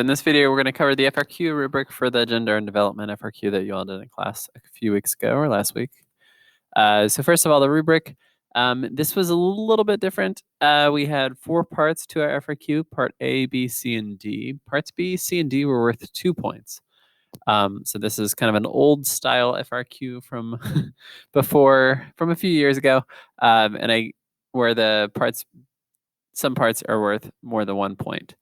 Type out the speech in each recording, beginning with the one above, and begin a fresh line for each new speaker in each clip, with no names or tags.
In this video, we're going to cover the FRQ rubric for the Gender and Development FRQ that you all did in class a few weeks ago or last week. So first of all, the rubric. This was a little bit different. We had 4 parts to our FRQ, part A, B, C, and D. Parts B, C, and D were worth 2 points. So this is kind of an old style FRQ from from a few years ago, where some parts are worth more than 1 point.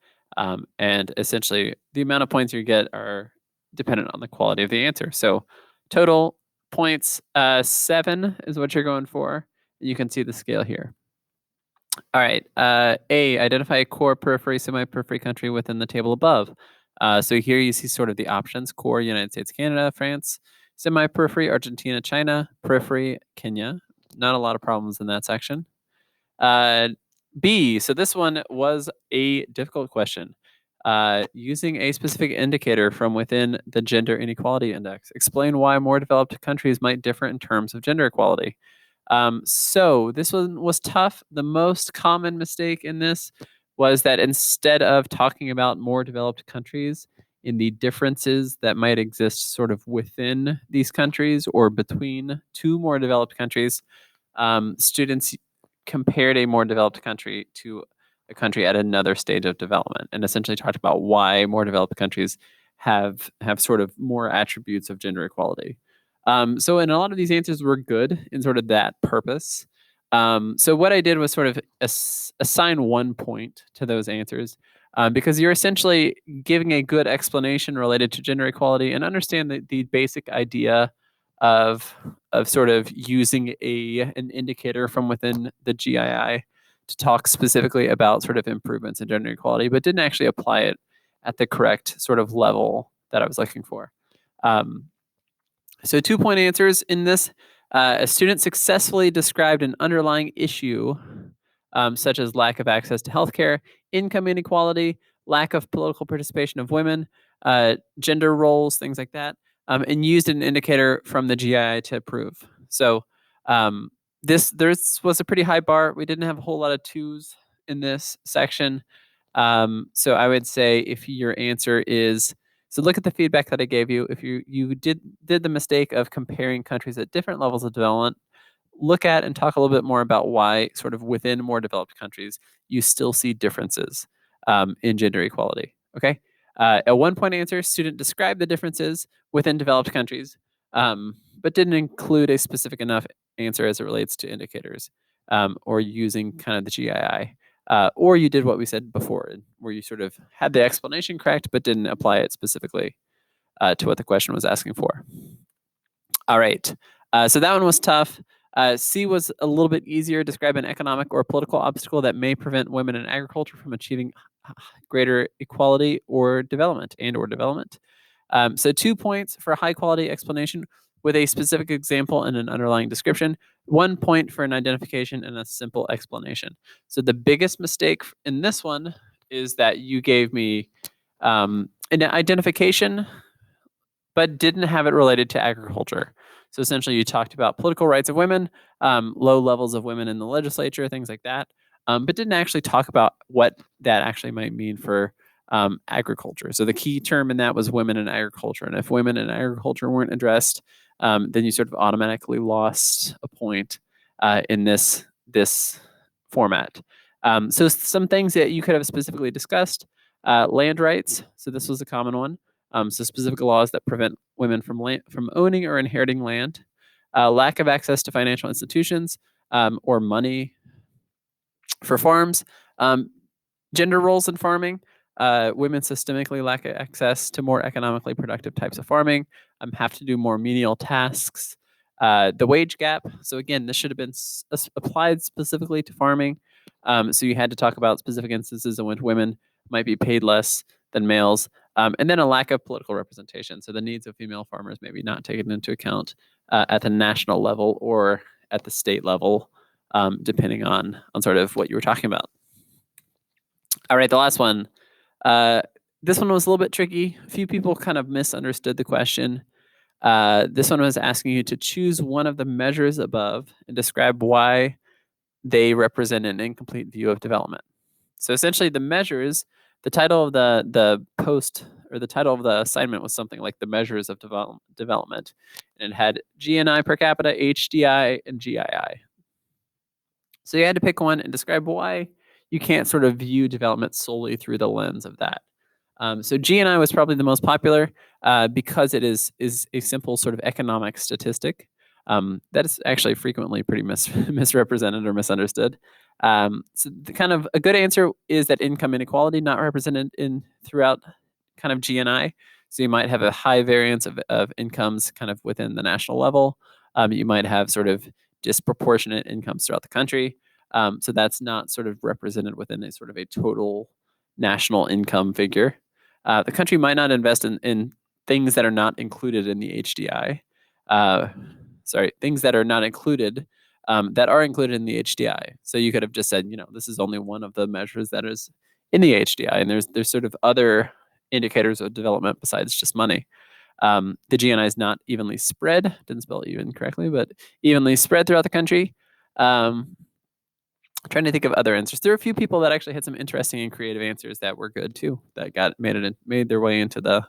And essentially, the amount of points you get are dependent on the quality of the answer. So total points, 7 is what you're going for. You can see the scale here. All right, A, identify a core, periphery, semi-periphery country within the table above. So here you see sort of the options: core, United States, Canada, France; semi-periphery, Argentina, China; periphery, Kenya. Not a lot of problems in that section. B, so this one was a difficult question. Using a specific indicator from within the Gender Inequality Index, explain why more developed countries might differ in terms of gender equality. So this one was tough. The most common mistake in this was that instead of talking about more developed countries in the differences that might exist sort of within these countries or between 2 more developed countries, students compared a more developed country to a country at another stage of development, and essentially talked about why more developed countries have sort of more attributes of gender equality. So in a lot of these answers were good in sort of that purpose. So what I did was sort of assign 1 point to those answers, because you're essentially giving a good explanation related to gender equality and understand the basic idea of sort of using an indicator from within the GII to talk specifically about sort of improvements in gender equality, but didn't actually apply it at the correct sort of level that I was looking for. So 2-point answers in this. A student successfully described an underlying issue, such as lack of access to healthcare, income inequality, lack of political participation of women, gender roles, things like that, and used an indicator from the GII to prove. So this was a pretty high bar. We didn't have a whole lot of 2s in this section. So I would say if your answer is, so look at the feedback that I gave you. If you did the mistake of comparing countries at different levels of development, look at and talk a little bit more about why sort of within more developed countries, you still see differences in gender equality, okay? A 1-point answer, student described the differences within developed countries, but didn't include a specific enough answer as it relates to indicators or using kind of the GII. Or you did what we said before, where you sort of had the explanation correct, but didn't apply it specifically to what the question was asking for. All right, so that one was tough. C was a little bit easier. Describe an economic or political obstacle that may prevent women in agriculture from achieving greater equality or development. So 2 points for a high quality explanation with a specific example and an underlying description. 1 point for an identification and a simple explanation. So the biggest mistake in this one is that you gave me an identification, but didn't have it related to agriculture. So essentially you talked about political rights of women, low levels of women in the legislature, things like that, but didn't actually talk about what that actually might mean for agriculture. So the key term in that was women in agriculture. And if women in agriculture weren't addressed, then you sort of automatically lost a point in this format. So some things that you could have specifically discussed: land rights. So this was a common one. So specific laws that prevent women from owning or inheriting land, lack of access to financial institutions or money for farms, gender roles in farming. Women systemically lack access to more economically productive types of farming, have to do more menial tasks. The wage gap. So again, this should have been applied specifically to farming. So you had to talk about specific instances in which women might be paid less than males. And then a lack of political representation. So the needs of female farmers may be not taken into account at the national level or at the state level, depending on sort of what you were talking about. All right, the last one. This one was a little bit tricky. A few people kind of misunderstood the question. This one was asking you to choose one of the measures above and describe why they represent an incomplete view of development. So essentially the measures The title of the post or the title of the assignment was something like the measures of development, and it had GNI per capita, HDI, and GII. So you had to pick one and describe why you can't sort of view development solely through the lens of that. So GNI was probably the most popular because it is a simple sort of economic statistic that is actually frequently pretty misrepresented or misunderstood. So the kind of a good answer is that income inequality not represented in throughout kind of GNI. So you might have a high variance of incomes kind of within the national level. You might have sort of disproportionate incomes throughout the country. So that's not sort of represented within a sort of a total national income figure. The country might not invest in things that are not included in the HDI. Things that are not included that are included in the HDI. So you could have just said, this is only one of the measures that is in the HDI, and there's sort of other indicators of development besides just money. The GNI is not evenly spread. Didn't spell even correctly, but evenly spread throughout the country. Trying to think of other answers. There are a few people that actually had some interesting and creative answers that were good too. That made their way into the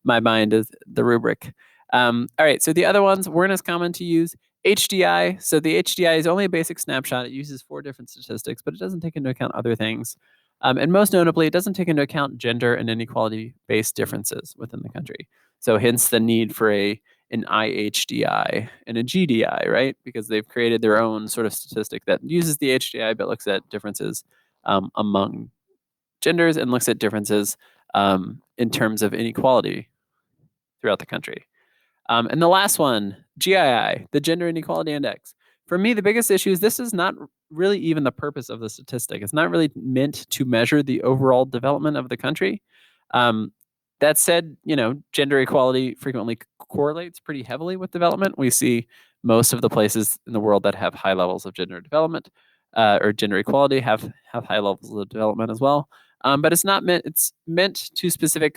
my mind as the rubric. All right, so the other ones weren't as common to use. HDI. So the HDI is only a basic snapshot. It uses 4 different statistics, but it doesn't take into account other things. And most notably, it doesn't take into account gender and inequality-based differences within the country. So hence the need for an IHDI and a GDI, right? Because they've created their own sort of statistic that uses the HDI but looks at differences among genders and looks at differences in terms of inequality throughout the country. And the last one, GII, the Gender Inequality Index. For me, the biggest issue is this is not really even the purpose of the statistic. It's not really meant to measure the overall development of the country. That said, gender equality frequently correlates pretty heavily with development. We see most of the places in the world that have high levels of gender development or gender equality have high levels of development as well. But it's not meant. It's meant to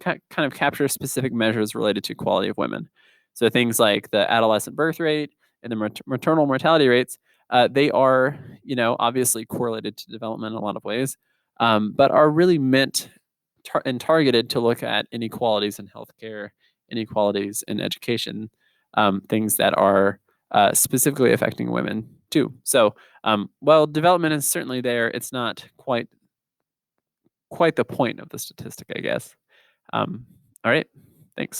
kind of capture specific measures related to quality of women. So things like the adolescent birth rate and the maternal mortality rates, they are, obviously correlated to development in a lot of ways, but are really meant and targeted to look at inequalities in healthcare, inequalities in education, things that are specifically affecting women too. So while development is certainly there, it's not quite the point of the statistic, I guess. All right, thanks.